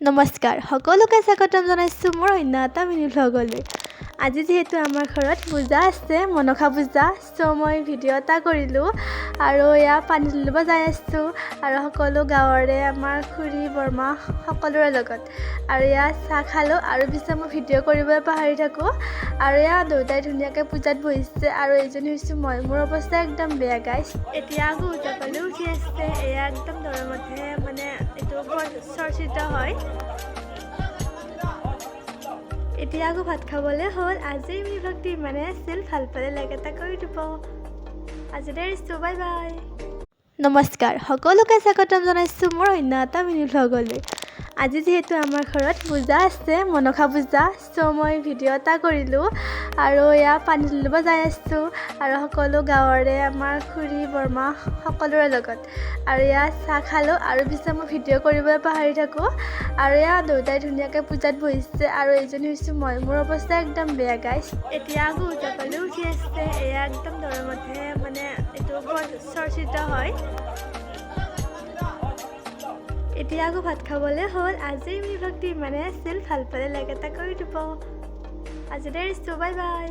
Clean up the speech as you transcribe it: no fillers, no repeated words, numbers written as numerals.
নমস্কাৰ সকলোকে স্বাগতম জনাইছোঁ মোৰ অন্য এটা মিনি ভ্লগলৈ। আজি যিহেতু আমাৰ ঘৰত পূজা আছে, মনসা পূজা, চ' মই ভিডিঅ' এটা কৰিলোঁ আৰু এয়া পানী তুলিব যাই আছোঁ আৰু সকলো গাঁৱৰে আমাৰ খুৰী বৰমা সকলোৰে লগত আৰু এয়া চাহ খালোঁ আৰু পিছে মই ভিডিঅ' কৰিবলৈ পাহৰি থাকোঁ আৰু এয়া দেউতাই ধুনীয়াকৈ পূজাত বহিছে আৰু এইজনী হৈছোঁ মই। মোৰ অৱস্থা একদম বেয়া গাইছ। এতিয়া আকৌ উজাপালি উঠি আছে, এয়া একদম দৰমতে মানে এইটো বৰ চৰ্চিত হয়। এতিয়া আকৌ ভাত খাবলৈ হ'ল। আজিৰ মিনি ভ্লগটো ইমানে আছিল, ভাল পালে লাইক এটা কৰি দিব। আজিলৈ এৰিছোঁ, বাই বাই। নমস্কাৰ সকলোকে স্বাগতম জনাইছোঁ মোৰ অন্য এটা মিনি ভ্লগলৈ। আজি যিহেতু আমাৰ ঘৰত পূজা আছে, মনসা পূজা, চ' মই ভিডিঅ' এটা কৰিলোঁ আৰু এয়া পানী তুলিব যাই আছোঁ আৰু সকলো গাঁৱৰে আমাৰ খুৰী বৰমা সকলোৰে লগত আৰু এয়া চাহ খালোঁ আৰু পিছে মই ভিডিঅ' কৰিবলৈ পাহৰি থাকোঁ আৰু এয়া দেউতাই ধুনীয়াকৈ পূজাত বহিছে আৰু এইজনী হৈছোঁ মই। মোৰ অৱস্থা একদম বেয়া গাইছ। এতিয়া আকৌ উজাপালি উঠি আছে, এয়া একদম দৰমতে মানে এইটো বৰ চৰ্চিত হয়। এতিয়া আকৌ ভাত খাবলৈ হ'ল। আজিৰ মিনি ভ্লগটো ইমানে আছিল, ভাল পালে লাইক এটা কৰি দিব। আজিলৈ এৰিছোঁ, বাই বাই।